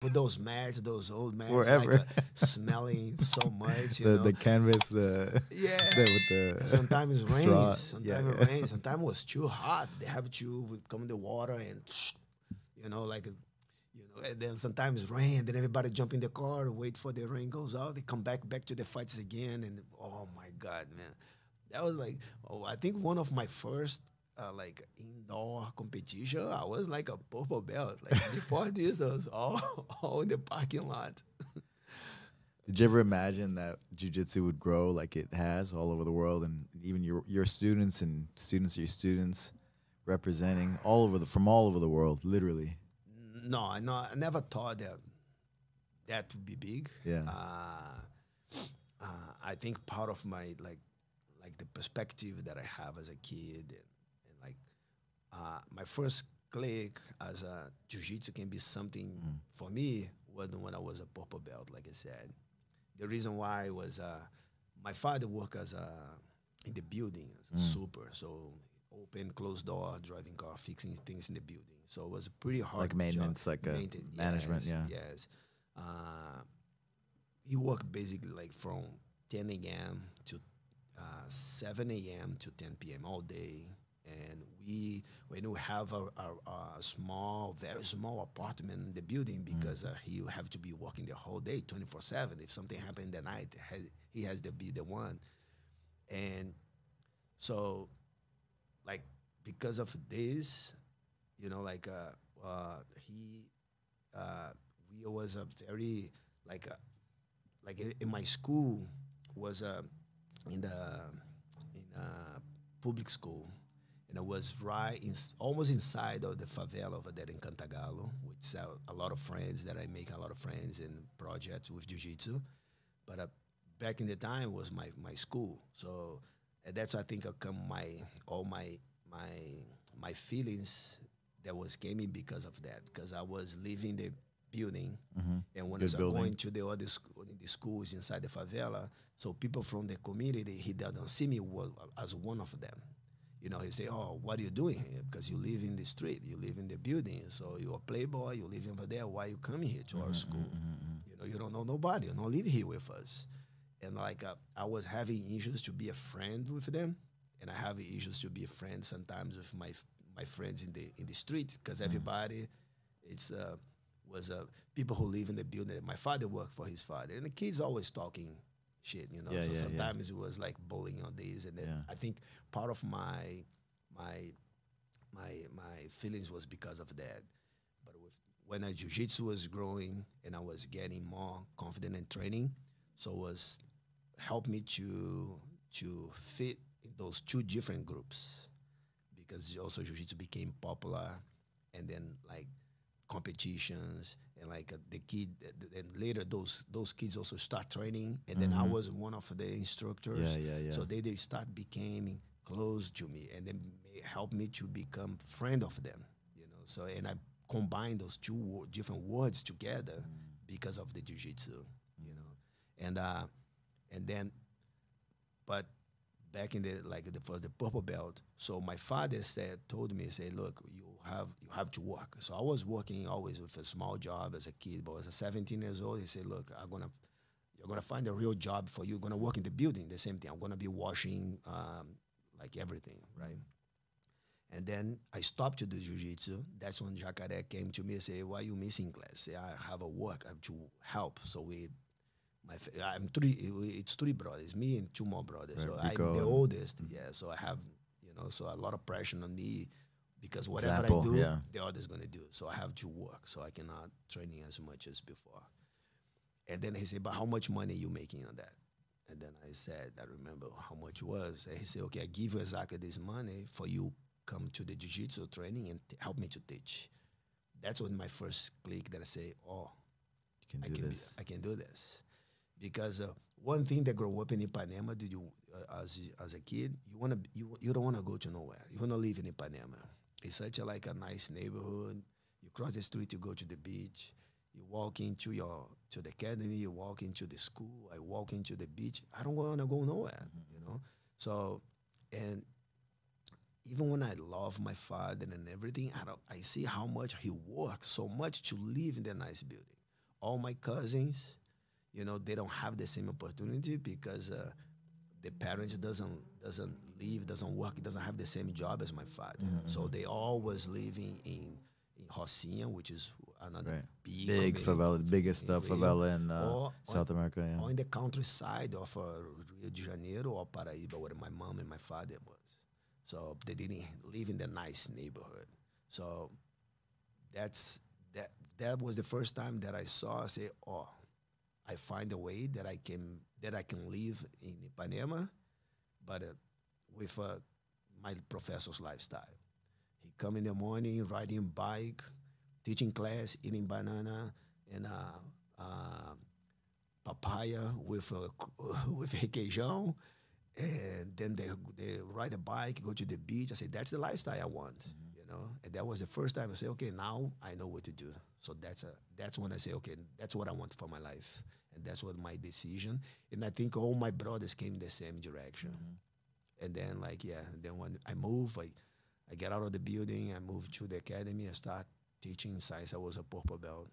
With those mats, those old mats, like wherever. smelling so much, The canvas, Yeah. the with And the sometimes it straw. rains. Yeah, Sometimes it yeah. rains. Sometimes it was too hot. They have to come in the water and, like, and then sometimes it rain. Then everybody jump in the car, wait for the rain goes out. They come back to the fights again. And oh my God, man. That was like, oh, I think one of my first like indoor competition. I was like a purple belt. Like before this, I was all in the parking lot. Did you ever imagine that jujitsu would grow like it has all over the world, and even your students and students of your students representing all over the from all over the world, literally? No, I never thought that would be big. Yeah. Uh, I think part of my like the perspective that I have as a kid and like my first click as a jiu-jitsu can be something for me wasn't when I was a purple belt, like I said. The reason why was my father worked as a in the building as a super, so open, closed door, driving car, fixing things in the building. So it was a pretty hard Like job. maintenance, like management, Yes, yeah. yes. Uh, he worked basically like from 10 a.m. to 7 a.m. to 10 p.m. all day. And when we have a small, very small apartment in the building, because he have to be working the whole day, 24/7. If something happened in the night, he has to be the one. And so, like, because of this, like he, uh, we was a very like in my school was in the in a public school, and it was right in almost inside of the favela over there in Cantagalo, which a lot of friends that I make a lot of friends in projects with jiu-jitsu. But back in the time was my school, so and that's I think come my all my my feelings that was came in because of that, because I was leaving the building, and when I Good started building. going to the other the schools inside the favela, so people from the community he doesn't see me as one of them. He say, "Oh, what are you doing here? Because you live in the street, you live in the building, so you're a playboy, you live over there. Why you coming here to our school? You don't know nobody, you don't live here with us." And like I was having issues to be a friend with them, and I have issues to be a friend sometimes with my friends in the street, because everybody it's was people who live in the building. My father worked for his father, and the kids always talking shit. Yeah, So yeah, yeah, sometimes it was like bullying on these, and then yeah. I think part of my my feelings was because of that. But when a jiu-jitsu was growing and I was getting more confident in training, so it was helped me to fit in those two different groups, because also jiu-jitsu became popular, and then like competitions, and like the kid and later those kids also start training, and then I was one of the Yeah, instructors, yeah, yeah. so they start becoming close to me, and then help me to become friend of them, so and I combine those two different words together because of the jiu-jitsu, and and then but back in the like the first the purple belt. So my father told me, say, look, you have to work. So I was working always with a small job as a kid, but as a 17 years old, he said, look, you're gonna find a real job for you. You're gonna work in the building, the same thing. I'm gonna be washing like everything, right? And then I stopped to do jiu-jitsu. That's when Jacare came to me and said, why are you missing class? Say, I have a work, I have to help. So I'm three. It's three brothers, me and two more brothers. Right, So I'm the Rico and oldest. Yeah. So I have, so a lot of pressure on me, because whatever I example, do, yeah. the other's gonna do. So I have to work. So I cannot training as much as before. And then he said, but how much money you making on that? And then I said, I remember how much it was. And he said, okay, I give you exactly this money for you come to the jiu-jitsu training and help me to teach. That's when my first click that I say, oh, You can do this. I can do this. Because one thing that grew up in Ipanema, did you as a kid, you don't want to go to nowhere. You want to live in Ipanema. It's such a like a nice neighborhood. You cross the street, you go to the beach. You walk into to the academy. You walk into the school. I walk into the beach. I don't want to go nowhere. So, and even when I love my father and everything, I see how much he works so much to live in the nice building. all my cousins, you know, they don't have the same opportunity because the parents doesn't live, doesn't work, doesn't have the same job as my father. So they all was living in Rocinha, which is another Right. big Big community favela, the biggest in Rio, favela in or South America. Yeah. or in the countryside of Rio de Janeiro or Paraíba, where my mom and my father was. So they didn't live in the nice neighborhood. So that's that was the first time that I saw. I say, oh, I find a way that I can live in Ipanema, but with my professor's lifestyle. He come in the morning, riding bike, teaching class, eating banana and papaya with with requeijão, and then they ride a bike, go to the beach. I say that's the lifestyle I want, you know. And that was the first time I say, okay, now I know what to do. So that's when I say, okay, that's what I want for my life, and that's what my decision. And I think all my brothers came in the same direction. And then like yeah, and then when I move, I get out of the building, I moved to the academy, I start teaching since I was a purple belt.